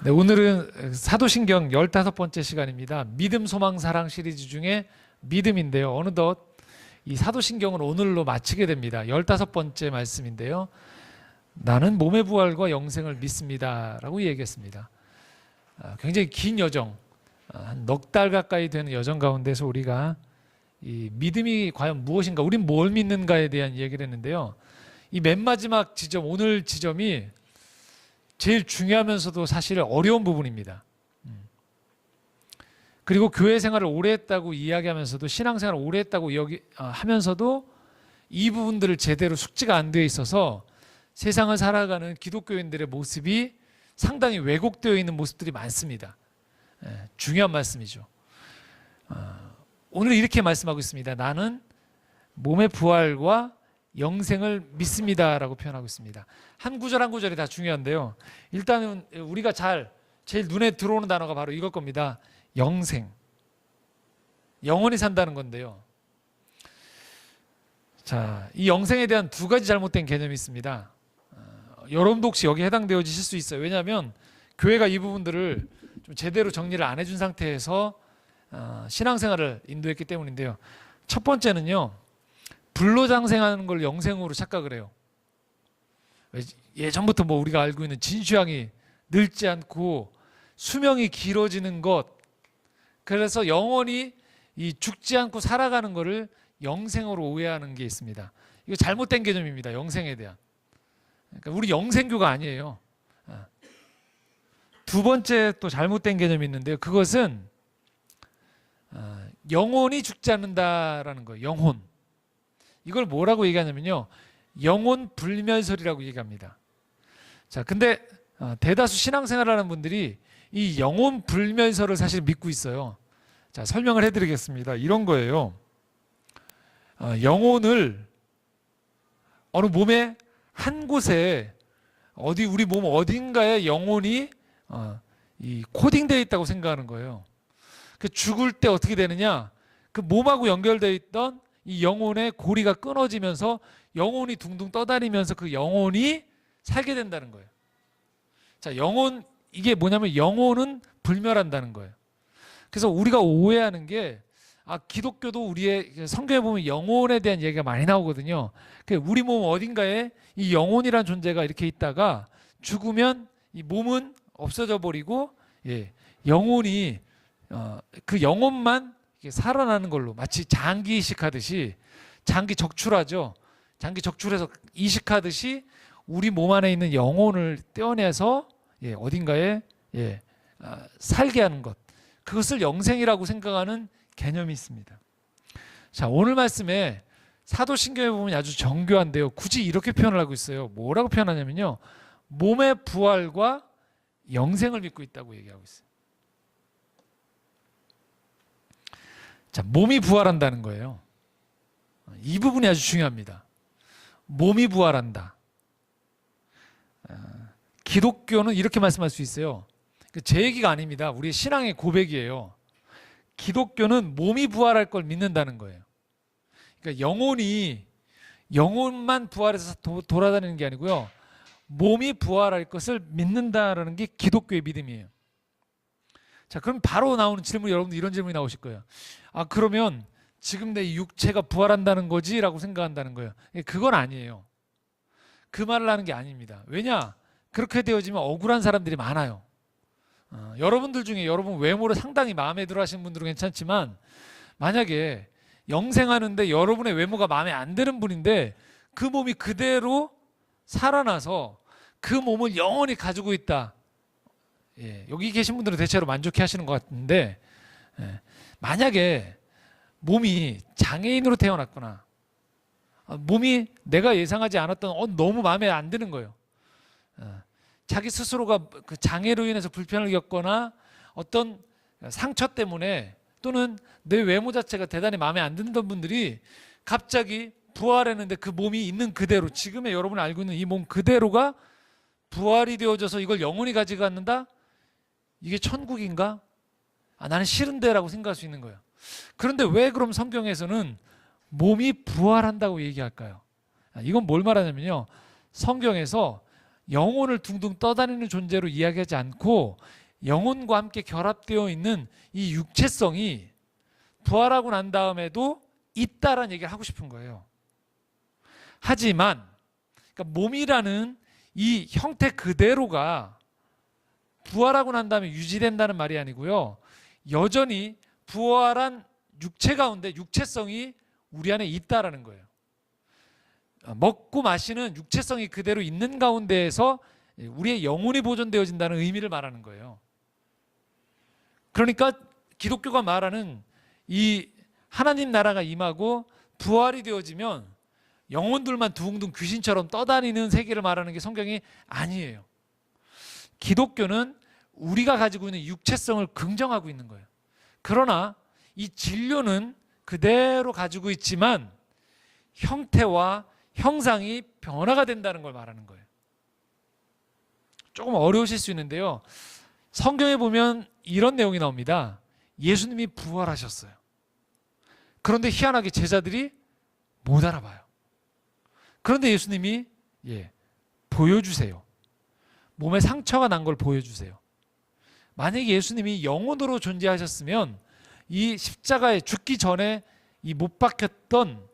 네, 오늘은 사도신경 15번째 시간입니다. 믿음, 소망, 사랑 시리즈 중에 믿음인데요. 어느덧 이 사도신경을 오늘로 마치게 됩니다. 15번째 말씀인데요. 나는 몸의 부활과 영생을 믿습니다 라고 얘기했습니다. 굉장히 긴 여정, 한 넉 달 가까이 되는 여정 가운데서 우리가 이 믿음이 과연 무엇인가, 우린 뭘 믿는가에 대한 얘기를 했는데요. 이 맨 마지막 지점, 오늘 지점이 제일 중요하면서도 사실 어려운 부분입니다. 그리고 교회 생활을 오래 했다고 이야기하면서도, 신앙생활을 오래 했다고 하면서도 이 부분들을 제대로 숙지가 안 되어 있어서 세상을 살아가는 기독교인들의 모습이 상당히 왜곡되어 있는 모습들이 많습니다. 중요한 말씀이죠. 오늘 이렇게 말씀하고 있습니다. 나는 몸의 부활과 영생을 믿습니다 라고 표현하고 있습니다. 한 구절 한 구절이 다 중요한데요. 일단은 우리가 제일 눈에 들어오는 단어가 바로 이걸 겁니다. 영생. 영원히 산다는 건데요. 자, 이 영생에 대한 두 가지 잘못된 개념이 있습니다. 여러분도 혹시 여기에 해당되어지실 수 있어요. 왜냐하면 교회가 이 부분들을 좀 제대로 정리를 안 해준 상태에서 신앙생활을 인도했기 때문인데요. 첫 번째는요, 불로장생하는 걸 영생으로 착각을 해요. 예전부터 우리가 알고 있는 진취향이 늙지 않고 수명이 길어지는 것, 그래서 영원히 이 죽지 않고 살아가는 것을 영생으로 오해하는 게 있습니다. 이거 잘못된 개념입니다. 영생에 대한. 그러니까 우리 영생교가 아니에요. 두 번째 또 잘못된 개념이 있는데요. 그것은 영혼이 죽지 않는다라는 거예요. 영혼. 이걸 뭐라고 얘기하냐면요, 영혼 불멸설이라고 얘기합니다. 자, 근데 대다수 신앙생활하는 분들이 이 영혼 불멸설을 사실 믿고 있어요. 자, 설명을 해드리겠습니다. 이런 거예요. 영혼을 어느 몸의 한 곳에 우리 몸 어딘가에 영혼이 이 코딩되어 있다고 생각하는 거예요. 그 죽을 때 어떻게 되느냐? 그 몸하고 연결되어 있던 이 영혼의 고리가 끊어지면서 영혼이 둥둥 떠다니면서 그 영혼이 살게 된다는 거예요. 자, 이게 뭐냐면 영혼은 불멸한다는 거예요. 그래서 우리가 오해하는 게, 기독교도 우리의 성경에 보면 영혼에 대한 얘기가 많이 나오거든요. 우리 몸 어딘가에 이 영혼이란 존재가 이렇게 있다가 죽으면 이 몸은 없어져 버리고, 영혼이 그 영혼만 살아나는 걸로, 마치 장기 이식하듯이, 장기 적출하죠. 장기 적출해서 이식하듯이 우리 몸 안에 있는 영혼을 떼어내서 어딘가에 살게 하는 것, 그것을 영생이라고 생각하는 개념이 있습니다. 자, 오늘 말씀에 사도신경에 보면 아주 정교한데요. 굳이 이렇게 표현을 하고 있어요. 뭐라고 표현하냐면요, 몸의 부활과 영생을 믿고 있다고 얘기하고 있어요. 자, 몸이 부활한다는 거예요. 이 부분이 아주 중요합니다. 몸이 부활한다. 기독교는 이렇게 말씀할 수 있어요. 제 얘기가 아닙니다. 우리의 신앙의 고백이에요. 기독교는 몸이 부활할 걸 믿는다는 거예요. 그러니까 영혼만 부활해서 돌아다니는 게 아니고요, 몸이 부활할 것을 믿는다라는 게 기독교의 믿음이에요. 자, 그럼 바로 나오는 질문, 여러분들 이런 질문이 나오실 거예요. 그러면 지금 내 육체가 부활한다는 거지? 라고 생각한다는 거예요. 그건 아니에요. 그 말을 하는 게 아닙니다. 왜냐? 그렇게 되어지면 억울한 사람들이 많아요. 여러분들 중에 여러분 외모를 상당히 마음에 들어 하시는 분들은 괜찮지만, 만약에 영생하는데 여러분의 외모가 마음에 안 드는 분인데 그 몸이 그대로 살아나서 그 몸을 영원히 가지고 있다. 여기 계신 분들은 대체로 만족해 하시는 것 같은데, 만약에 몸이 장애인으로 태어났거나, 몸이 내가 예상하지 않았던 너무 마음에 안 드는 거예요. 자기 스스로가 그 장애로 인해서 불편을 겪거나 어떤 상처 때문에, 또는 내 외모 자체가 대단히 마음에 안 드는 분들이 갑자기 부활했는데 그 몸이 있는 그대로, 지금의 여러분이 알고 있는 이 몸 그대로가 부활이 되어져서 이걸 영원히 가지고 갖는다? 이게 천국인가? 나는 싫은데 라고 생각할 수 있는 거예요. 그런데 왜 그럼 성경에서는 몸이 부활한다고 얘기할까요? 이건 뭘 말하냐면요, 성경에서 영혼을 둥둥 떠다니는 존재로 이야기하지 않고 영혼과 함께 결합되어 있는 이 육체성이 부활하고 난 다음에도 있다라는 얘기를 하고 싶은 거예요. 하지만 그러니까 몸이라는 이 형태 그대로가 부활하고 난 다음에 유지된다는 말이 아니고요. 여전히 부활한 육체 가운데 육체성이 우리 안에 있다라는 거예요. 먹고 마시는 육체성이 그대로 있는 가운데에서 우리의 영혼이 보존되어진다는 의미를 말하는 거예요. 그러니까 기독교가 말하는 이 하나님 나라가 임하고 부활이 되어지면 영혼들만 둥둥 귀신처럼 떠다니는 세계를 말하는 게 성경이 아니에요. 기독교는 우리가 가지고 있는 육체성을 긍정하고 있는 거예요. 그러나 이 진료는 그대로 가지고 있지만 형태와 형상이 변화가 된다는 걸 말하는 거예요. 조금 어려우실 수 있는데요. 성경에 보면 이런 내용이 나옵니다. 예수님이 부활하셨어요. 그런데 희한하게 제자들이 못 알아봐요. 그런데 예수님이 보여주세요. 몸에 상처가 난 걸 보여주세요. 만약에 예수님이 영혼으로 존재하셨으면 이 십자가에 죽기 전에 이 못 박혔던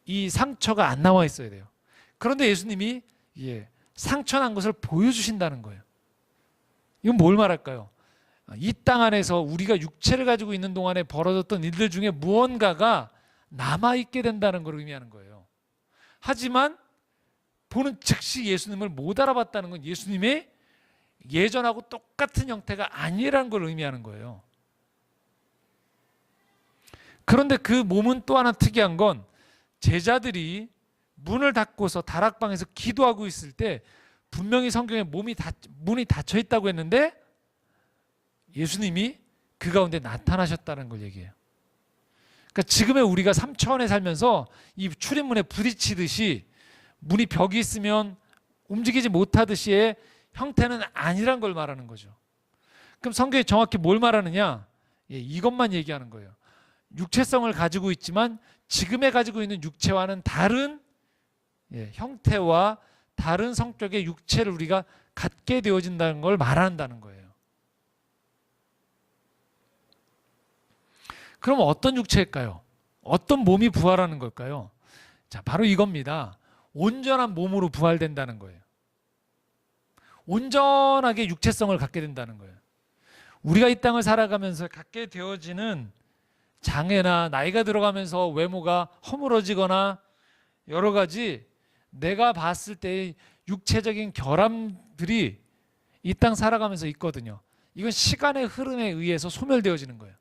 이 상처가 안 나와 있어야 돼요. 그런데 예수님이 상처 난 것을 보여주신다는 거예요. 이건 뭘 말할까요? 이 땅 안에서 우리가 육체를 가지고 있는 동안에 벌어졌던 일들 중에 무언가가 남아있게 된다는 걸 의미하는 거예요. 하지만 보는 즉시 예수님을 못 알아봤다는 건 예수님의 예전하고 똑같은 형태가 아니라는 걸 의미하는 거예요. 그런데 그 몸은 또 하나 특이한 건 제자들이 문을 닫고서 다락방에서 기도하고 있을 때 분명히 성경에 문이 닫혀 있다고 했는데 예수님이 그 가운데 나타나셨다는 걸 얘기해요. 그러니까 지금의 우리가 3차원에 살면서 이 출입문에 부딪히듯이 문이 벽이 있으면 움직이지 못하듯이의 형태는 아니란 걸 말하는 거죠. 그럼 성경이 정확히 뭘 말하느냐? 이것만 얘기하는 거예요. 육체성을 가지고 있지만 지금에 가지고 있는 육체와는 다른 형태와 다른 성격의 육체를 우리가 갖게 되어진다는 걸 말한다는 거예요. 그럼 어떤 육체일까요? 어떤 몸이 부활하는 걸까요? 자, 바로 이겁니다. 온전한 몸으로 부활된다는 거예요. 온전하게 육체성을 갖게 된다는 거예요. 우리가 이 땅을 살아가면서 갖게 되어지는 장애나 나이가 들어가면서 외모가 허물어지거나 여러 가지 내가 봤을 때의 육체적인 결함들이 이 땅 살아가면서 있거든요. 이건 시간의 흐름에 의해서 소멸되어지는 거예요.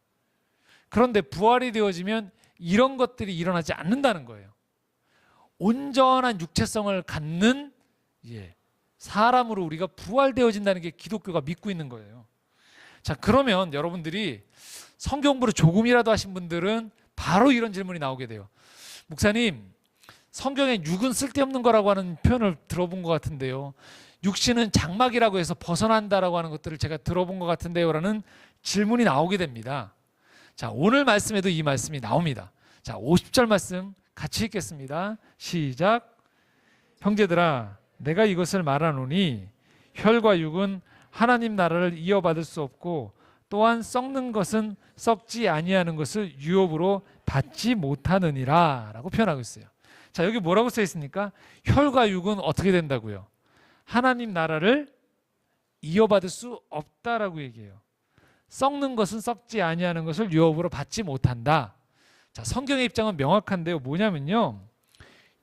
그런데 부활이 되어지면 이런 것들이 일어나지 않는다는 거예요. 온전한 육체성을 갖는 사람으로 우리가 부활되어진다는 게 기독교가 믿고 있는 거예요. 자, 그러면 여러분들이 성경 공부를 조금이라도 하신 분들은 바로 이런 질문이 나오게 돼요. 목사님, 성경에 육은 쓸데없는 거라고 하는 표현을 들어본 것 같은데요. 육신은 장막이라고 해서 벗어난다라고 하는 것들을 제가 들어본 것 같은데요. 라는 질문이 나오게 됩니다. 자, 오늘 말씀에도 이 말씀이 나옵니다. 자, 50절 말씀 같이 읽겠습니다. 시작. 형제들아, 내가 이것을 말하노니 혈과 육은 하나님 나라를 이어받을 수 없고 또한 썩는 것은 썩지 아니하는 것을 유업으로 받지 못하느니라 라고 표현하고 있어요. 자, 여기 뭐라고 써 있습니까? 혈과 육은 어떻게 된다고요? 하나님 나라를 이어받을 수 없다라고 얘기해요. 썩는 것은 썩지 아니하는 것을 유업으로 받지 못한다. 자, 성경의 입장은 명확한데요. 뭐냐면요,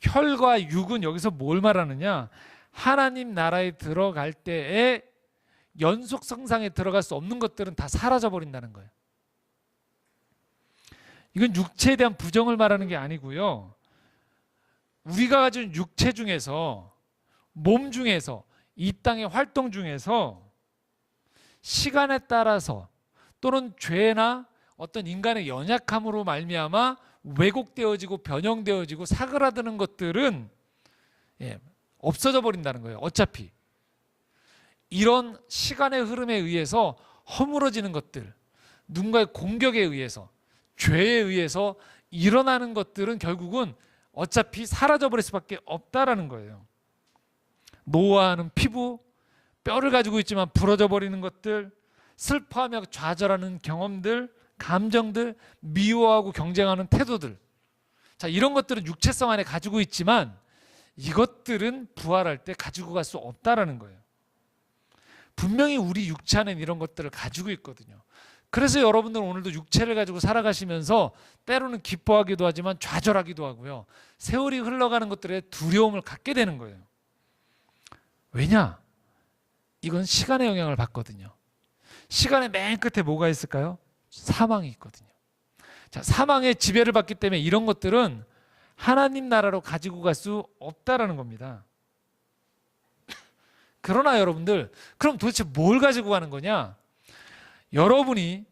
혈과 육은 여기서 뭘 말하느냐? 하나님 나라에 들어갈 때에 연속 성상에 들어갈 수 없는 것들은 다 사라져 버린다는 거예요. 이건 육체에 대한 부정을 말하는 게 아니고요. 우리가 가진 육체 중에서, 몸 중에서, 이 땅의 활동 중에서 시간에 따라서 또는 죄나 어떤 인간의 연약함으로 말미암아 왜곡되어지고 변형되어지고 사그라드는 것들은 없어져 버린다는 거예요. 어차피 이런 시간의 흐름에 의해서 허물어지는 것들, 누군가의 공격에 의해서, 죄에 의해서 일어나는 것들은 결국은 어차피 사라져 버릴 수밖에 없다라는 거예요. 노화하는 피부, 뼈를 가지고 있지만 부러져 버리는 것들, 슬퍼하며 좌절하는 경험들, 감정들, 미워하고 경쟁하는 태도들. 자, 이런 것들은 육체성 안에 가지고 있지만 이것들은 부활할 때 가지고 갈 수 없다라는 거예요. 분명히 우리 육체 안에는 이런 것들을 가지고 있거든요. 그래서 여러분들은 오늘도 육체를 가지고 살아가시면서 때로는 기뻐하기도 하지만 좌절하기도 하고요. 세월이 흘러가는 것들에 두려움을 갖게 되는 거예요. 왜냐? 이건 시간의 영향을 받거든요. 시간의 맨 끝에 뭐가 있을까요? 사망이 있거든요. 자, 사망의 지배를 받기 때문에 이런 것들은 하나님 나라로 가지고 갈 수 없다라는 겁니다. 그러나 여러분들, 그럼 도대체 뭘 가지고 가는 거냐? 여러분이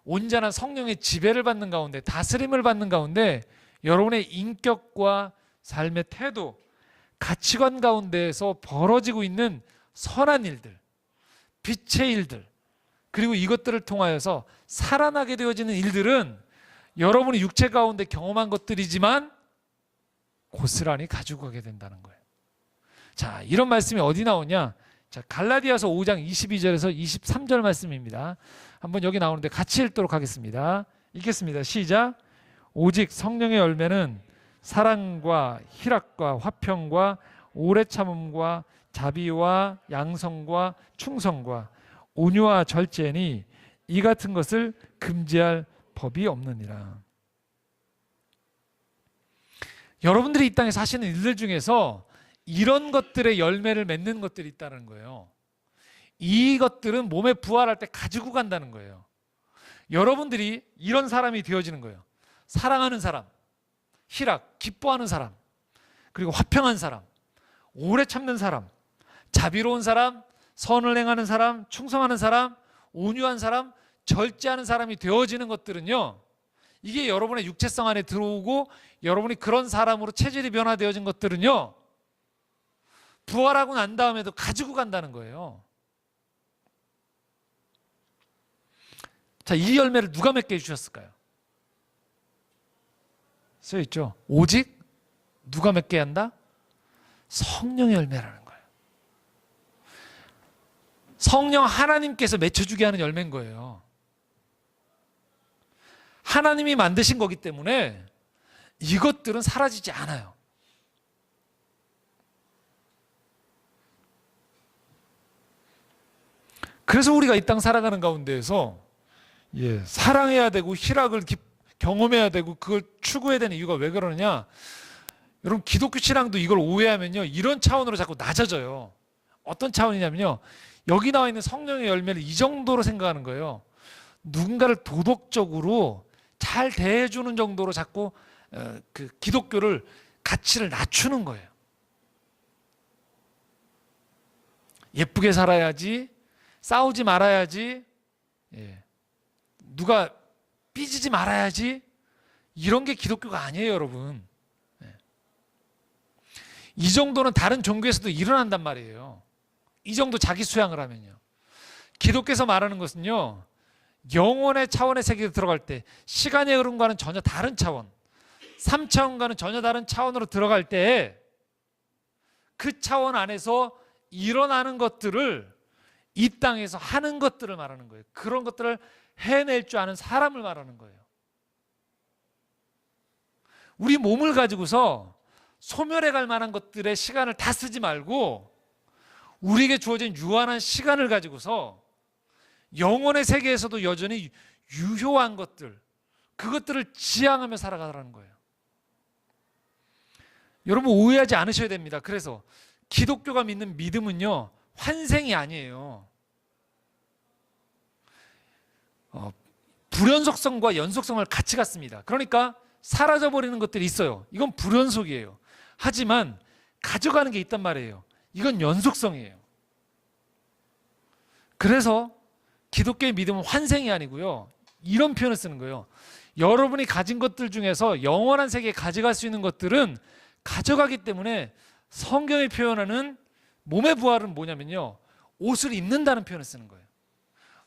온전한 성령의 지배를 받는 가운데, 다스림을 받는 가운데 여러분의 인격과 삶의 태도, 가치관 가운데에서 벌어지고 있는 선한 일들, 빛의 일들, 그리고 이것들을 통하여서 살아나게 되어지는 일들은 여러분이 육체 가운데 경험한 것들이지만 고스란히 가지고 가게 된다는 거예요. 자, 이런 말씀이 어디 나오냐? 자, 갈라디아서 5장 22절에서 23절 말씀입니다. 한번 여기 나오는데 같이 읽도록 하겠습니다. 읽겠습니다. 시작. 오직 성령의 열매는 사랑과 희락과 화평과 오래 참음과 자비와 양성과 충성과 온유와 절제니 이 같은 것을 금지할 법이 없느니라. 여러분들이 이 땅에 사시는 일들 중에서 이런 것들의 열매를 맺는 것들이 있다는 거예요. 이것들은 몸에 부활할 때 가지고 간다는 거예요. 여러분들이 이런 사람이 되어지는 거예요. 사랑하는 사람, 희락, 기뻐하는 사람, 그리고 화평한 사람, 오래 참는 사람, 자비로운 사람, 선을 행하는 사람, 충성하는 사람, 온유한 사람, 절제하는 사람이 되어지는 것들은요, 이게 여러분의 육체성 안에 들어오고 여러분이 그런 사람으로 체질이 변화되어진 것들은요, 부활하고 난 다음에도 가지고 간다는 거예요. 자, 이 열매를 누가 맺게 해주셨을까요? 써있죠. 오직 누가 맺게 한다? 성령의 열매라는 거예요. 성령 하나님께서 맺혀주게 하는 열매인 거예요. 하나님이 만드신 거기 때문에 이것들은 사라지지 않아요. 그래서 우리가 이 땅 살아가는 가운데에서 사랑해야 되고 희락을 경험해야 되고 그걸 추구해야 되는 이유가 왜 그러느냐? 여러분, 기독교 신앙도 이걸 오해하면요, 이런 차원으로 자꾸 낮아져요. 어떤 차원이냐면요, 여기 나와 있는 성령의 열매를 이 정도로 생각하는 거예요. 누군가를 도덕적으로 잘 대해주는 정도로 자꾸 그 기독교를 가치를 낮추는 거예요. 예쁘게 살아야지, 싸우지 말아야지, 누가 삐지지 말아야지, 이런 게 기독교가 아니에요, 여러분. 이 정도는 다른 종교에서도 일어난단 말이에요. 이 정도 자기 수양을 하면요. 기독교에서 말하는 것은요, 영혼의 차원의 세계에 들어갈 때 시간의 흐름과는 전혀 다른 차원, 3차원과는 전혀 다른 차원으로 들어갈 때 그 차원 안에서 일어나는 것들을 이 땅에서 하는 것들을 말하는 거예요. 그런 것들을 해낼 줄 아는 사람을 말하는 거예요. 우리 몸을 가지고서 소멸해 갈 만한 것들의 시간을 다 쓰지 말고 우리에게 주어진 유한한 시간을 가지고서 영혼의 세계에서도 여전히 유효한 것들, 그것들을 지향하며 살아가라는 거예요. 여러분, 오해하지 않으셔야 됩니다. 그래서 기독교가 믿는 믿음은요, 환생이 아니에요. 불연속성과 연속성을 같이 갖습니다. 그러니까 사라져버리는 것들이 있어요. 이건 불연속이에요. 하지만 가져가는 게 있단 말이에요. 이건 연속성이에요. 그래서 기독교의 믿음은 환생이 아니고요, 이런 표현을 쓰는 거예요. 여러분이 가진 것들 중에서 영원한 세계에 가져갈 수 있는 것들은 가져가기 때문에 성경이 표현하는 몸의 부활은 뭐냐면요, 옷을 입는다는 표현을 쓰는 거예요.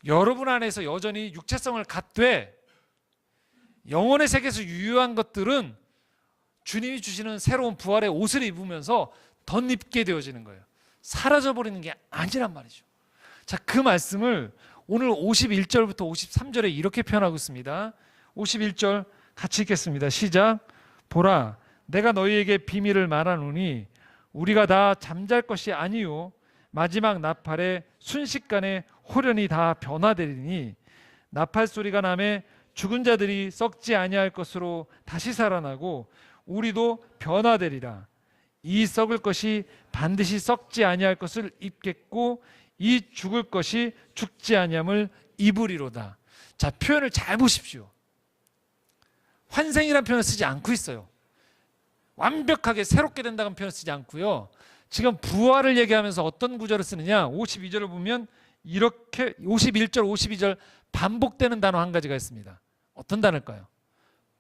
여러분 안에서 여전히 육체성을 갖되 영혼의 세계에서 유효한 것들은 주님이 주시는 새로운 부활의 옷을 입으면서 덧입게 되어지는 거예요. 사라져버리는 게 아니란 말이죠. 자, 그 말씀을 오늘 51절부터 53절에 이렇게 표현하고 있습니다. 51절 같이 읽겠습니다. 시작. 보라, 내가 너희에게 비밀을 말하노니 우리가 다 잠잘 것이 아니요 마지막 나팔에 순식간에 호련히 다 변화되리니 나팔 소리가 나매 죽은 자들이 썩지 아니할 것으로 다시 살아나고 우리도 변화되리라. 이 썩을 것이 반드시 썩지 아니할 것을 입겠고 이 죽을 것이 죽지 아니함을 입으리로다. 자, 표현을 잘 보십시오. 환생이라는 표현을 쓰지 않고 있어요. 완벽하게 새롭게 된다는 표현을 쓰지 않고요. 지금 부활을 얘기하면서 어떤 구절을 쓰느냐, 52절을 보면 이렇게 51절, 52절 반복되는 단어 한 가지가 있습니다. 어떤 단어일까요?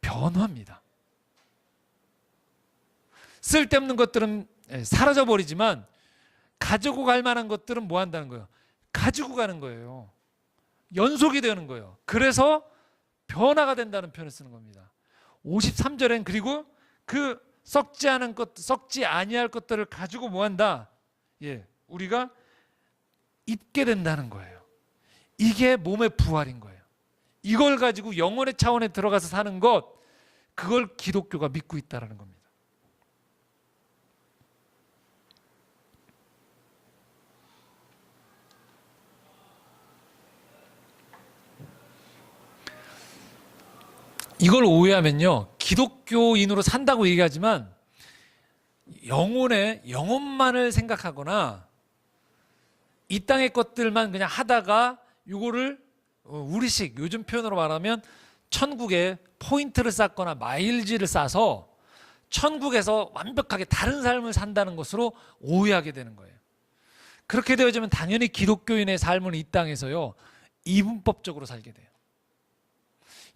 변화입니다. 쓸데없는 것들은 사라져버리지만 가지고 갈 만한 것들은 뭐 한다는 거예요? 가지고 가는 거예요. 연속이 되는 거예요. 그래서 변화가 된다는 표현을 쓰는 겁니다. 53절엔 그리고 그 썩지 않은 것, 썩지 아니할 것들을 가지고 뭐 한다? 우리가 입게 된다는 거예요. 이게 몸의 부활인 거예요. 이걸 가지고 영혼의 차원에 들어가서 사는 것, 그걸 기독교가 믿고 있다는 겁니다. 이걸 오해하면요, 기독교인으로 산다고 얘기하지만 영혼만을 생각하거나 이 땅의 것들만 그냥 하다가 이거를 우리식 요즘 표현으로 말하면 천국에 포인트를 쌓거나 마일지를 쌓아서 천국에서 완벽하게 다른 삶을 산다는 것으로 오해하게 되는 거예요. 그렇게 되어지면 당연히 기독교인의 삶은 이 땅에서요, 이분법적으로 살게 돼요.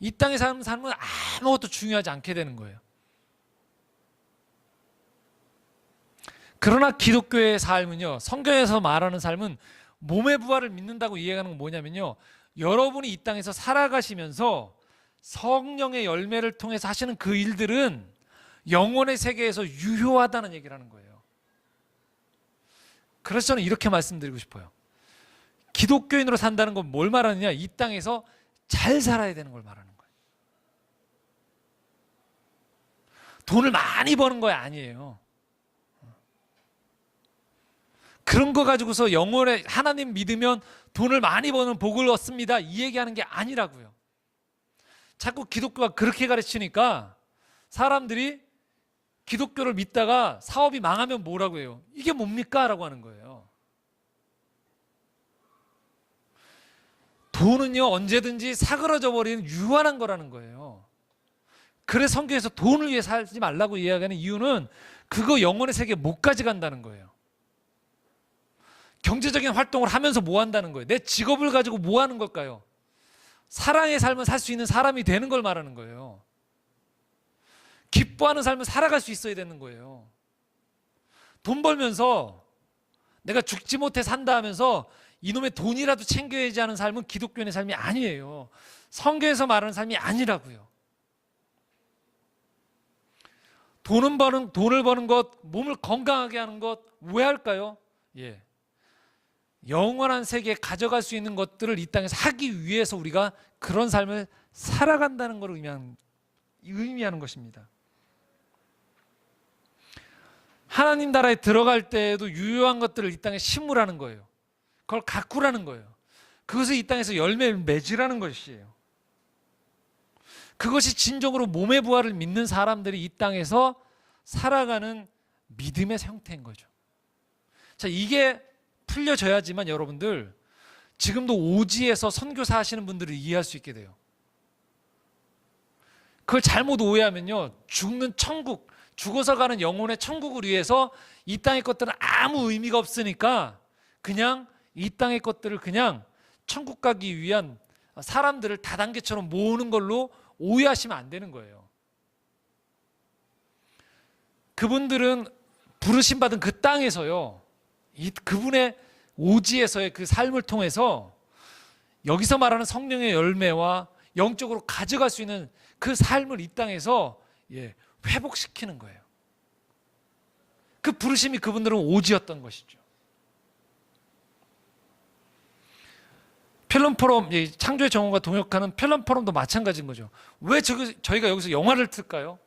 이 땅의 삶은 아무것도 중요하지 않게 되는 거예요. 그러나 기독교의 삶은요, 성경에서 말하는 삶은 몸의 부활을 믿는다고 이해하는 건 뭐냐면요, 여러분이 이 땅에서 살아가시면서 성령의 열매를 통해서 하시는 그 일들은 영혼의 세계에서 유효하다는 얘기를 하는 거예요. 그래서 저는 이렇게 말씀드리고 싶어요. 기독교인으로 산다는 건 뭘 말하느냐, 이 땅에서 잘 살아야 되는 걸 말하는 거예요. 돈을 많이 버는 거 아니에요. 그런 거 가지고서 영혼에 하나님 믿으면 돈을 많이 버는 복을 얻습니다, 이 얘기하는 게 아니라고요. 자꾸 기독교가 그렇게 가르치니까 사람들이 기독교를 믿다가 사업이 망하면 뭐라고 해요? 이게 뭡니까? 라고 하는 거예요. 돈은요, 언제든지 사그러져 버리는 유한한 거라는 거예요. 그래서 성경에서 돈을 위해 살지 말라고 이야기하는 이유는 그거 영혼의 세계에 못 가져간다는 거예요. 경제적인 활동을 하면서 뭐 한다는 거예요? 내 직업을 가지고 뭐 하는 걸까요? 사랑의 삶을 살 수 있는 사람이 되는 걸 말하는 거예요. 기뻐하는 삶을 살아갈 수 있어야 되는 거예요. 돈 벌면서 내가 죽지 못해 산다 하면서 이놈의 돈이라도 챙겨야지 하는 삶은 기독교인의 삶이 아니에요. 성경에서 말하는 삶이 아니라고요. 돈을 버는 것, 몸을 건강하게 하는 것, 왜 할까요? 영원한 세계에 가져갈 수 있는 것들을 이 땅에서 하기 위해서 우리가 그런 삶을 살아간다는 걸 의미하는 것입니다. 하나님 나라에 들어갈 때에도 유효한 것들을 이 땅에 심으라는 거예요. 그걸 가꾸라는 거예요. 그것을 이 땅에서 열매를 맺으라는 것이에요. 그것이 진정으로 몸의 부활을 믿는 사람들이 이 땅에서 살아가는 믿음의 형태인 거죠. 자, 이게 풀려져야지만 여러분들 지금도 오지에서 선교사 하시는 분들을 이해할 수 있게 돼요. 그걸 잘못 오해하면요, 죽는 천국, 죽어서 가는 영혼의 천국을 위해서 이 땅의 것들은 아무 의미가 없으니까 그냥 이 땅의 것들을 그냥 천국 가기 위한 사람들을 다단계처럼 모으는 걸로 오해하시면 안 되는 거예요. 그분들은 부르심받은 그 땅에서요, 그분의 오지에서의 그 삶을 통해서 여기서 말하는 성령의 열매와 영적으로 가져갈 수 있는 그 삶을 이 땅에서 회복시키는 거예요. 그 부르심이 그분들은 오지였던 것이죠. 필름 포럼, 창조의 정원과 동역하는 필름 포럼도 마찬가지인 거죠. 왜 저희가 여기서 영화를 틀까요?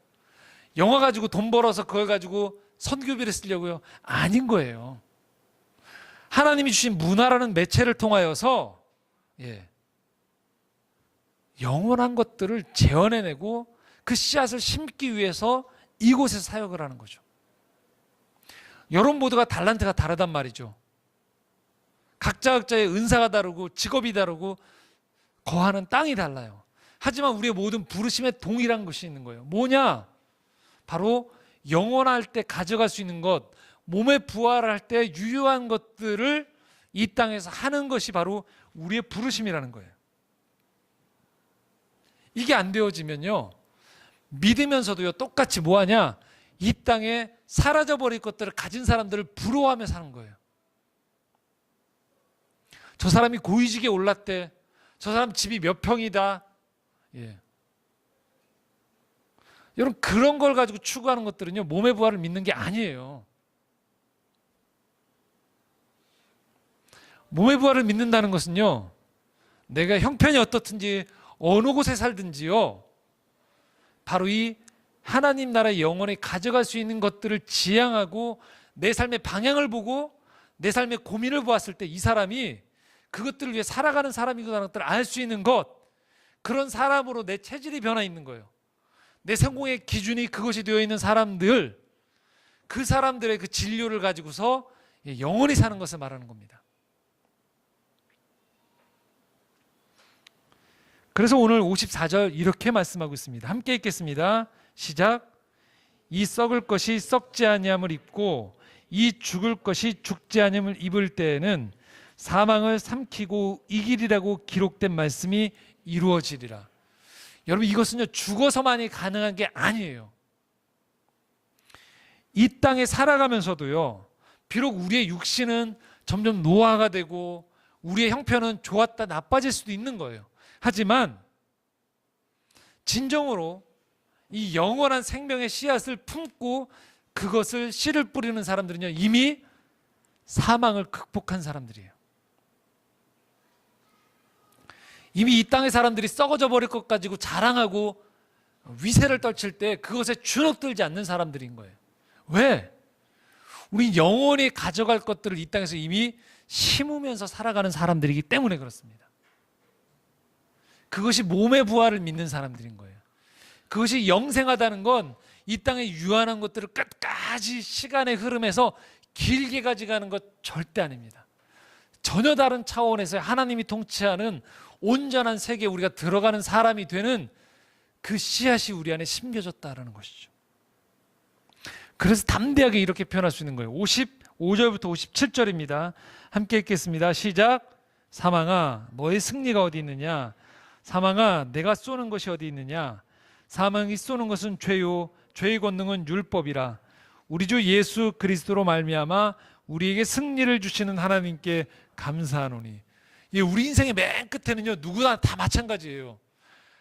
영화 가지고 돈 벌어서 그걸 가지고 선교비를 쓰려고요? 아닌 거예요. 하나님이 주신 문화라는 매체를 통하여서 영원한 것들을 재현해내고 그 씨앗을 심기 위해서 이곳에서 사역을 하는 거죠. 여러분 모두가 달란트가 다르단 말이죠. 각자의 은사가 다르고 직업이 다르고 거하는 땅이 달라요. 하지만 우리의 모든 부르심에 동일한 것이 있는 거예요. 뭐냐? 바로 영원할 때 가져갈 수 있는 것, 몸에 부활할 때 유효한 것들을 이 땅에서 하는 것이 바로 우리의 부르심이라는 거예요. 이게 안 되어지면요, 믿으면서도요 똑같이 뭐하냐? 이 땅에 사라져버릴 것들을 가진 사람들을 부러워하며 사는 거예요. 저 사람이 고위직에 올랐대. 저 사람 집이 몇 평이다. 여러분, 그런 걸 가지고 추구하는 것들은요, 몸의 부활을 믿는 게 아니에요. 몸의 부활을 믿는다는 것은요, 내가 형편이 어떻든지 어느 곳에 살든지요, 바로 이 하나님 나라의 영원히 가져갈 수 있는 것들을 지향하고 내 삶의 방향을 보고 내 삶의 고민을 보았을 때 이 사람이 그것들을 위해 살아가는 사람이구나라는 것들을 알 수 있는 것, 그런 사람으로 내 체질이 변화 있는 거예요. 내 성공의 기준이 그것이 되어 있는 사람들, 그 사람들의 그 진료를 가지고서 영원히 사는 것을 말하는 겁니다. 그래서 오늘 54절 이렇게 말씀하고 있습니다. 함께 읽겠습니다. 시작. 이 썩을 것이 썩지 아니함을 입고 이 죽을 것이 죽지 아니함을 입을 때에는 사망을 삼키고 이기리라고 기록된 말씀이 이루어지리라. 여러분, 이것은요 죽어서만이 가능한 게 아니에요. 이 땅에 살아가면서도요, 비록 우리의 육신은 점점 노화가 되고 우리의 형편은 좋았다 나빠질 수도 있는 거예요. 하지만 진정으로 이 영원한 생명의 씨앗을 품고 그것을 씨를 뿌리는 사람들은요, 이미 사망을 극복한 사람들이에요. 이미 이 땅의 사람들이 썩어져 버릴 것 가지고 자랑하고 위세를 떨칠 때 그것에 주눅들지 않는 사람들인 거예요. 왜? 우리 영원히 가져갈 것들을 이 땅에서 이미 심으면서 살아가는 사람들이기 때문에 그렇습니다. 그것이 몸의 부활을 믿는 사람들인 거예요. 그것이 영생하다는 건 이 땅에 유한한 것들을 끝까지 시간의 흐름에서 길게 가져가는 것 절대 아닙니다. 전혀 다른 차원에서 하나님이 통치하는 온전한 세계에 우리가 들어가는 사람이 되는 그 씨앗이 우리 안에 심겨졌다라는 것이죠. 그래서 담대하게 이렇게 표현할 수 있는 거예요. 55절부터 57절입니다. 함께 읽겠습니다. 시작. 사망아, 너의 승리가 어디 있느냐? 사망아, 내가 쏘는 것이 어디 있느냐? 사망이 쏘는 것은 죄요, 죄의 권능은 율법이라. 우리 주 예수 그리스도로 말미암아 우리에게 승리를 주시는 하나님께 감사하노니. 우리 인생의 맨 끝에는요, 누구나 다 마찬가지예요.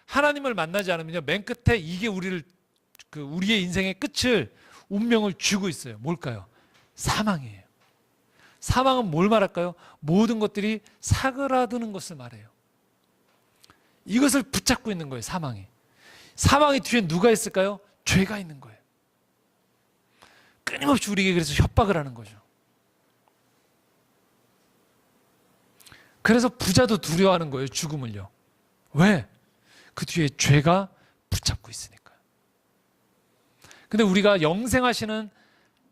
하나님을 만나지 않으면요, 맨 끝에 이게 우리의 인생의 끝을, 운명을 쥐고 있어요. 뭘까요? 사망이에요. 사망은 뭘 말할까요? 모든 것들이 사그라드는 것을 말해요. 이것을 붙잡고 있는 거예요, 사망이. 사망의 뒤에 누가 있을까요? 죄가 있는 거예요. 끊임없이 우리에게 그래서 협박을 하는 거죠. 그래서 부자도 두려워하는 거예요, 죽음을요. 왜? 그 뒤에 죄가 붙잡고 있으니까요. 근데 우리가 영생하시는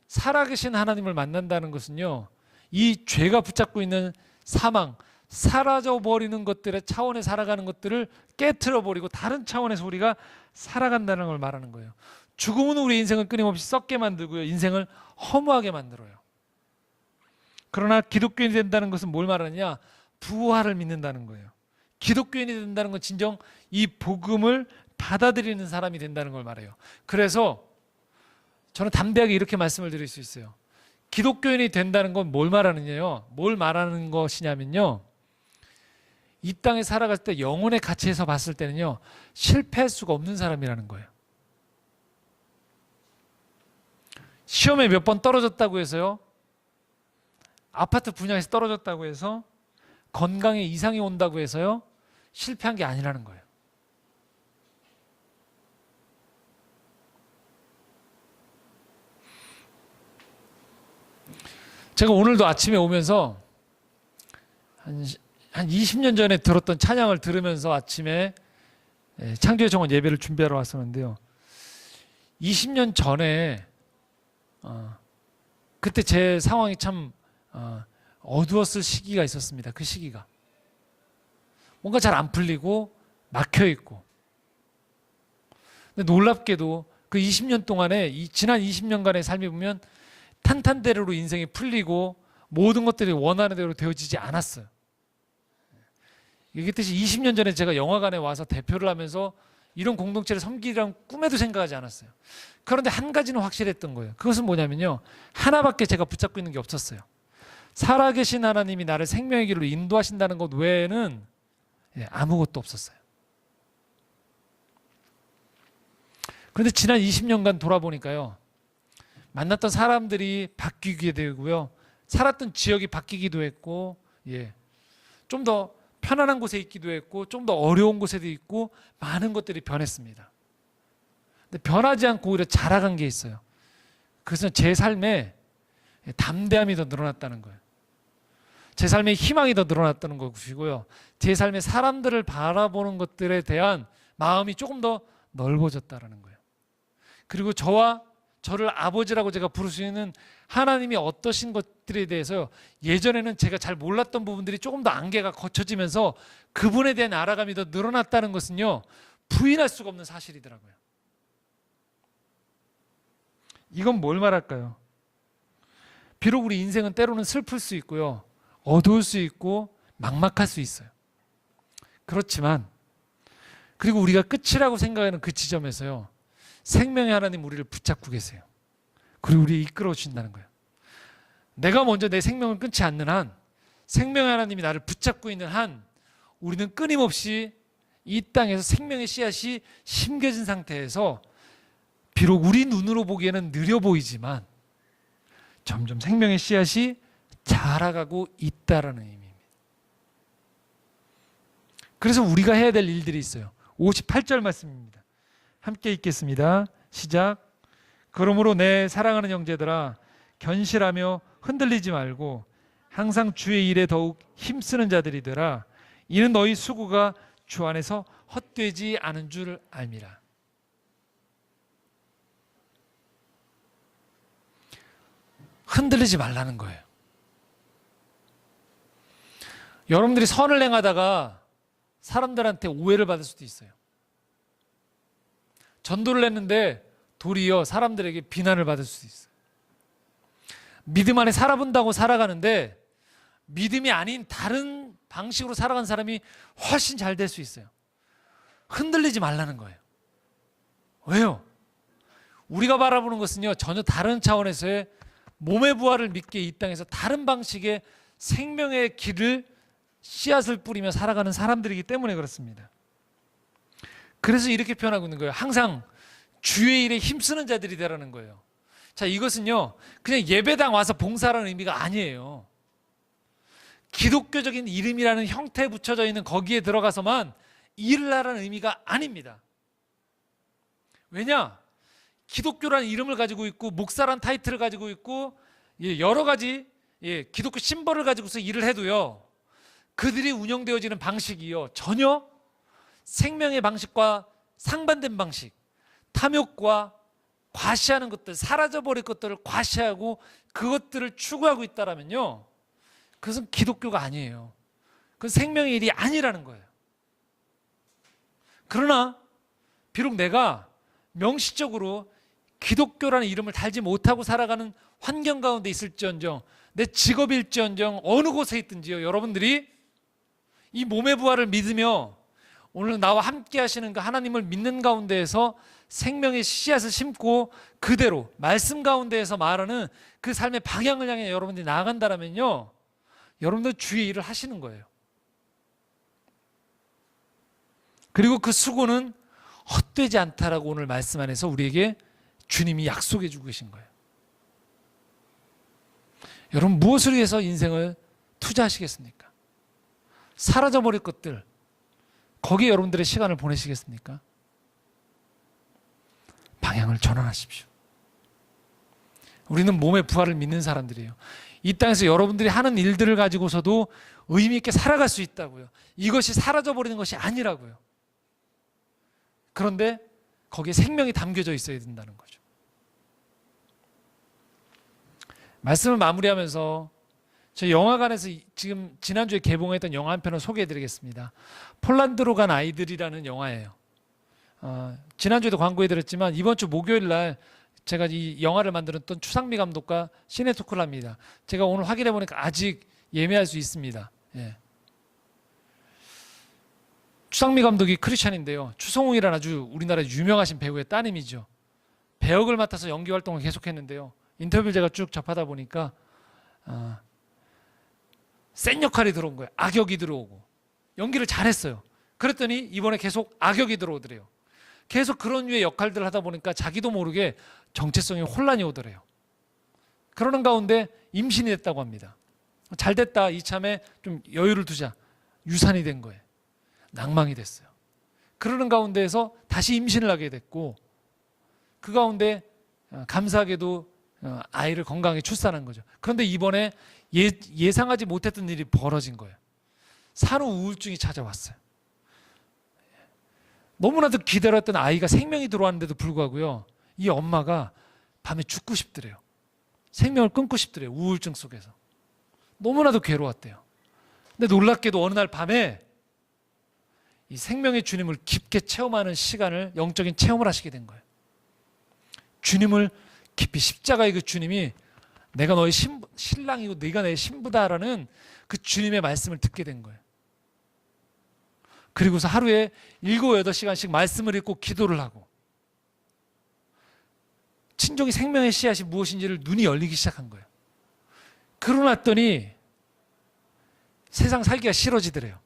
살아계신 하나님을 만난다는 것은요, 이 죄가 붙잡고 있는 사망, 사라져버리는 것들의 차원에 살아가는 것들을 깨트려버리고 다른 차원에서 우리가 살아간다는 걸 말하는 거예요. 죽음은 우리 인생을 끊임없이 썩게 만들고요, 인생을 허무하게 만들어요. 그러나 기독교인이 된다는 것은 뭘 말하느냐? 부활을 믿는다는 거예요. 기독교인이 된다는 건 진정 이 복음을 받아들이는 사람이 된다는 걸 말해요. 그래서 저는 담대하게 이렇게 말씀을 드릴 수 있어요. 기독교인이 된다는 건 뭘 말하느냐요? 뭘 말하는 것이냐면요, 이 땅에 살아갈 때 영혼의 가치에서 봤을 때는요, 실패할 수가 없는 사람이라는 거예요. 시험에 몇 번 떨어졌다고 해서요, 아파트 분양에서 떨어졌다고 해서 건강에 이상이 온다고 해서요 실패한 게 아니라는 거예요. 제가 오늘도 아침에 오면서 한 20년 전에 들었던 찬양을 들으면서 아침에 창조의 정원 예배를 준비하러 왔었는데요. 20년 전에 그때 제 상황이 참 어두웠을 시기가 있었습니다. 그 시기가 뭔가 잘 안 풀리고 막혀 있고, 근데 놀랍게도 그 20년 동안에 지난 20년간의 삶이 보면 탄탄대로로 인생이 풀리고 모든 것들이 원하는 대로 되어지지 않았어요. 이게 뜻이 20년 전에 제가 영화관에 와서 대표를 하면서 이런 공동체를 섬기리란 꿈에도 생각하지 않았어요. 그런데 한 가지는 확실했던 거예요. 그것은 뭐냐면요, 하나밖에 제가 붙잡고 있는 게 없었어요. 살아계신 하나님이 나를 생명의 길로 인도하신다는 것 외에는 아무것도 없었어요. 그런데 지난 20년간 돌아보니까요, 만났던 사람들이 바뀌게 되고요, 살았던 지역이 바뀌기도 했고, 좀 더 편안한 곳에 있기도 했고, 좀 더 어려운 곳에도 있고, 많은 것들이 변했습니다. 근데 변하지 않고 오히려 자라간 게 있어요. 그것은 제 삶에 담대함이 더 늘어났다는 거예요. 제 삶에 희망이 더 늘어났다는 것이고요, 제 삶에 사람들을 바라보는 것들에 대한 마음이 조금 더 넓어졌다는 거예요. 그리고 저를 아버지라고 제가 부를 수 있는 하나님이 어떠신 것들에 대해서요, 예전에는 제가 잘 몰랐던 부분들이 조금 더 안개가 걷혀지면서 그분에 대한 알아감이 더 늘어났다는 것은요, 부인할 수가 없는 사실이더라고요. 이건 뭘 말할까요? 비록 우리 인생은 때로는 슬플 수 있고요, 어두울 수 있고 막막할 수 있어요. 그렇지만, 그리고 우리가 끝이라고 생각하는 그 지점에서요, 생명의 하나님 우리를 붙잡고 계세요. 그리고 우리 이끌어 주신다는 거예요. 내가 먼저 내 생명을 끊지 않는 한, 생명의 하나님이 나를 붙잡고 있는 한, 우리는 끊임없이 이 땅에서 생명의 씨앗이 심겨진 상태에서 비록 우리 눈으로 보기에는 느려 보이지만 점점 생명의 씨앗이 자라가고 있다라는 의미입니다. 그래서 우리가 해야 될 일들이 있어요. 58절 말씀입니다. 함께 읽겠습니다. 시작. 그러므로 내 사랑하는 형제들아, 견실하며 흔들리지 말고 항상 주의 일에 더욱 힘쓰는 자들이더라. 이는 너희 수고가 주 안에서 헛되지 않은 줄 알미라. 흔들리지 말라는 거예요. 여러분들이 선을 행하다가 사람들한테 오해를 받을 수도 있어요. 전도를 했는데 도리어 사람들에게 비난을 받을 수도 있어요. 믿음 안에 살아본다고 살아가는데 믿음이 아닌 다른 방식으로 살아간 사람이 훨씬 잘 될 수 있어요. 흔들리지 말라는 거예요. 왜요? 우리가 바라보는 것은요, 전혀 다른 차원에서의 몸의 부활을 믿게 이 땅에서 다른 방식의 생명의 길을, 씨앗을 뿌리며 살아가는 사람들이기 때문에 그렇습니다. 그래서 이렇게 표현하고 있는 거예요. 항상 주의 일에 힘쓰는 자들이 되라는 거예요. 자, 이것은요, 그냥 예배당 와서 봉사라는 의미가 아니에요. 기독교적인 이름이라는 형태에 붙여져 있는 거기에 들어가서만 일을 하라는 의미가 아닙니다. 왜냐? 기독교라는 이름을 가지고 있고 목사란 타이틀을 가지고 있고 여러 가지 기독교 심벌을 가지고서 일을 해도요, 그들이 운영되어지는 방식이요, 전혀 생명의 방식과 상반된 방식, 탐욕과 과시하는 것들, 사라져버릴 것들을 과시하고 그것들을 추구하고 있다라면요, 그것은 기독교가 아니에요. 그건 생명의 일이 아니라는 거예요. 그러나 비록 내가 명시적으로 기독교라는 이름을 달지 못하고 살아가는 환경 가운데 있을지언정, 내 직업일지언정, 어느 곳에 있든지요, 여러분들이 이 몸의 부활을 믿으며 오늘 나와 함께 하시는 그 하나님을 믿는 가운데에서 생명의 씨앗을 심고 그대로 말씀 가운데에서 말하는 그 삶의 방향을 향해 여러분들이 나아간다면요, 여러분들 주의 일을 하시는 거예요. 그리고 그 수고는 헛되지 않다라고 오늘 말씀 안에서 우리에게 주님이 약속해 주고 계신 거예요. 여러분, 무엇을 위해서 인생을 투자하시겠습니까? 사라져버릴 것들, 거기에 여러분들의 시간을 보내시겠습니까? 방향을 전환하십시오. 우리는 몸의 부활을 믿는 사람들이에요. 이 땅에서 여러분들이 하는 일들을 가지고서도 의미 있게 살아갈 수 있다고요. 이것이 사라져버리는 것이 아니라고요. 그런데 거기에 생명이 담겨져 있어야 된다는 거죠. 말씀을 마무리하면서 저희 영화관에서 지금 지난주에 개봉했던 영화 한 편을 소개해드리겠습니다. 폴란드로 간 아이들이라는 영화예요. 지난주에도 광고해드렸지만 이번 주 목요일 날 제가 이 영화를 만들었던 추상미 감독과 시네토크를 합니다. 제가 오늘 확인해 보니까 아직 예매할 수 있습니다. 예. 추상미 감독이 크리스찬인데요. 추성웅이라는 아주 우리나라 유명하신 배우의 따님이죠. 배역을 맡아서 연기 활동을 계속했는데요. 인터뷰를 제가 쭉 접하다 보니까 센 역할이 들어온 거예요. 악역이 들어오고 연기를 잘했어요. 그랬더니 이번에 계속 악역이 들어오더래요. 계속 그런 류의 역할들을 하다 보니까 자기도 모르게 정체성에 혼란이 오더래요. 그러는 가운데 임신이 됐다고 합니다. 잘 됐다, 이참에 좀 여유를 두자. 유산이 된 거예요. 낭망이 됐어요. 그러는 가운데에서 다시 임신을 하게 됐고, 그 가운데 감사하게도 아이를 건강하게 출산한 거죠. 그런데 이번에 예상하지 못했던 일이 벌어진 거예요. 산후 우울증이 찾아왔어요. 너무나도 기다렸던 아이가 생명이 들어왔는데도 불구하고요, 이 엄마가 밤에 죽고 싶더래요. 생명을 끊고 싶더래요. 우울증 속에서. 너무나도 괴로웠대요. 근데 놀랍게도 어느 날 밤에 이 생명의 주님을 깊게 체험하는 시간을, 영적인 체험을 하시게 된 거예요. 주님을 깊이, 십자가의 그 주님이 내가 너의 신랑이고 네가 내 신부다라는 그 주님의 말씀을 듣게 된 거예요. 그리고서 하루에 7, 8시간씩 말씀을 읽고 기도를 하고, 친족이 생명의 씨앗이 무엇인지를 눈이 열리기 시작한 거예요. 그러고 났더니 세상 살기가 싫어지더래요.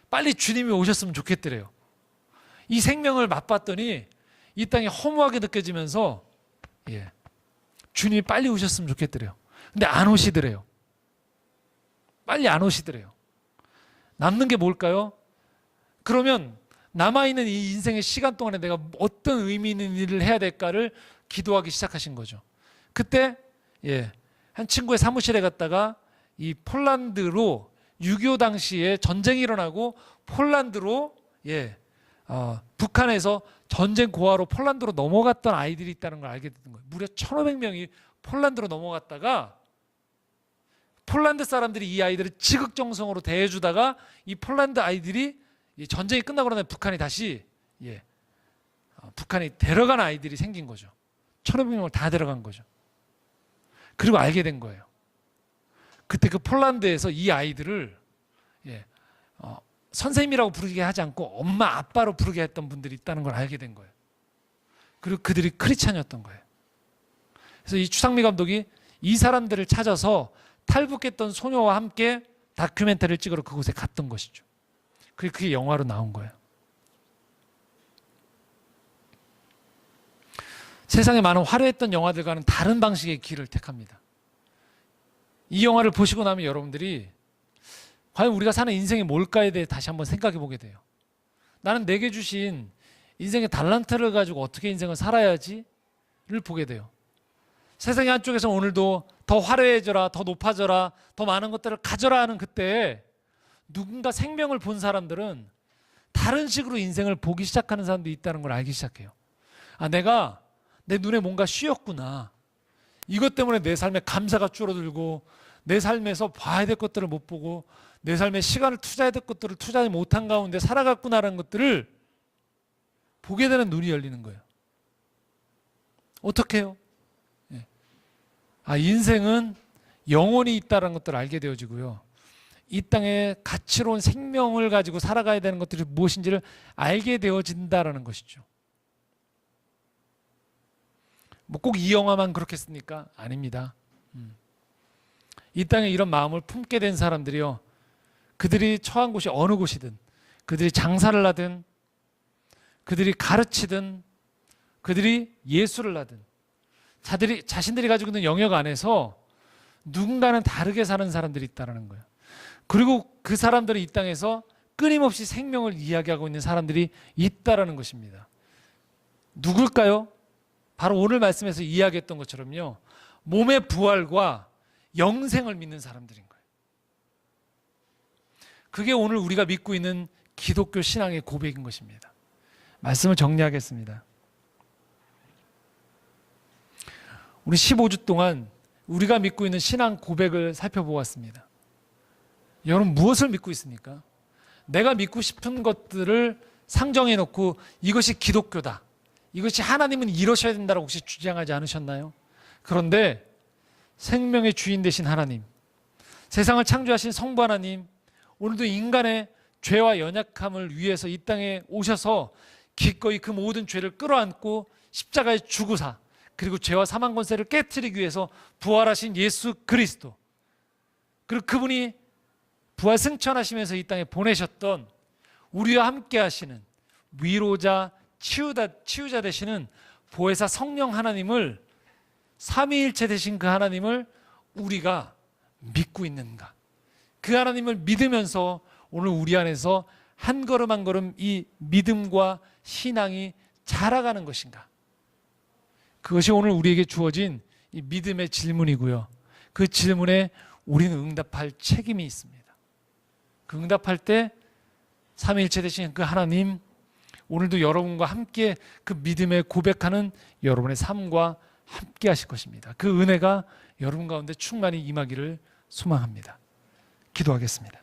빨리 주님이 오셨으면 좋겠더래요. 이 생명을 맛봤더니 이 땅이 허무하게 느껴지면서 주님이 빨리 오셨으면 좋겠더래요. 근데 안 오시더래요. 빨리 안 오시더래요. 남는 게 뭘까요? 그러면 남아있는 이 인생의 시간 동안에 내가 어떤 의미 있는 일을 해야 될까를 기도하기 시작하신 거죠. 그때 한 친구의 사무실에 갔다가 이 폴란드로 6.25 당시에 전쟁이 일어나고 폴란드로 북한에서 전쟁 고아로 폴란드로 넘어갔던 아이들이 있다는 걸 알게 된 거예요. 무려 1,500명이 폴란드로 넘어갔다가 폴란드 사람들이 이 아이들을 지극정성으로 대해주다가 이 폴란드 아이들이 전쟁이 끝나고 나면 북한이 다시 북한이 데려간 아이들이 생긴 거죠. 1,500명을 다 데려간 거죠. 그리고 알게 된 거예요. 그때 그 폴란드에서 이 아이들을 선생님이라고 부르게 하지 않고 엄마, 아빠로 부르게 했던 분들이 있다는 걸 알게 된 거예요. 그리고 그들이 크리스찬이었던 거예요. 그래서 이 추상미 감독이 이 사람들을 찾아서 탈북했던 소녀와 함께 다큐멘터리를 찍으러 그곳에 갔던 것이죠. 그게 영화로 나온 거예요. 세상에 많은 화려했던 영화들과는 다른 방식의 길을 택합니다. 이 영화를 보시고 나면 여러분들이 과연 우리가 사는 인생이 뭘까에 대해 다시 한번 생각해 보게 돼요. 나는 내게 주신 인생의 달란트를 가지고 어떻게 인생을 살아야지를 보게 돼요. 세상의 한쪽에서 오늘도 더 화려해져라, 더 높아져라, 더 많은 것들을 가져라 하는 그때 누군가 생명을 본 사람들은 다른 식으로 인생을 보기 시작하는 사람도 있다는 걸 알기 시작해요. 내가 내 눈에 뭔가 씌었구나. 이것 때문에 내 삶에 감사가 줄어들고 내 삶에서 봐야 될 것들을 못 보고 내 삶에 시간을 투자해야 될 것들을 투자하지 못한 가운데 살아갔구나라는 것들을 보게 되는 눈이 열리는 거예요. 어떻게 해요? 인생은 영원히 있다는 것들을 알게 되어지고요. 이 땅에 가치로운 생명을 가지고 살아가야 되는 것들이 무엇인지를 알게 되어진다는 것이죠. 꼭 이 영화만 그렇겠습니까? 아닙니다. 이 땅에 이런 마음을 품게 된 사람들이요, 그들이 처한 곳이 어느 곳이든, 그들이 장사를 하든, 그들이 가르치든, 그들이 예술을 하든, 자신들이 가지고 있는 영역 안에서 누군가는 다르게 사는 사람들이 있다는 거예요. 그리고 그 사람들은 이 땅에서 끊임없이 생명을 이야기하고 있는 사람들이 있다라는 것입니다. 누굴까요? 바로 오늘 말씀에서 이야기했던 것처럼요, 몸의 부활과 영생을 믿는 사람들인 거예요. 그게 오늘 우리가 믿고 있는 기독교 신앙의 고백인 것입니다. 말씀을 정리하겠습니다. 우리 15주 동안 우리가 믿고 있는 신앙 고백을 살펴보았습니다. 여러분, 무엇을 믿고 있습니까? 내가 믿고 싶은 것들을 상정해 놓고 이것이 기독교다, 이것이 하나님은 이러셔야 된다고 혹시 주장하지 않으셨나요? 그런데 생명의 주인 되신 하나님, 세상을 창조하신 성부 하나님, 오늘도 인간의 죄와 연약함을 위해서 이 땅에 오셔서 기꺼이 그 모든 죄를 끌어안고 십자가에 죽으사, 그리고 죄와 사망 권세를 깨트리기 위해서 부활하신 예수 그리스도, 그리고 그분이 부활 승천하시면서 이 땅에 보내셨던 우리와 함께 하시는 위로자, 치유자 되시는 보혜사 성령 하나님을, 삼위일체 되신 그 하나님을 우리가 믿고 있는가? 그 하나님을 믿으면서 오늘 우리 안에서 한 걸음 한 걸음 이 믿음과 신앙이 자라가는 것인가? 그것이 오늘 우리에게 주어진 이 믿음의 질문이고요. 그 질문에 우리는 응답할 책임이 있습니다. 그 응답할 때 삼위일체 되신 그 하나님, 오늘도 여러분과 함께 그 믿음에 고백하는 여러분의 삶과 함께 하실 것입니다. 그 은혜가 여러분 가운데 충만히 임하기를 소망합니다. 기도하겠습니다.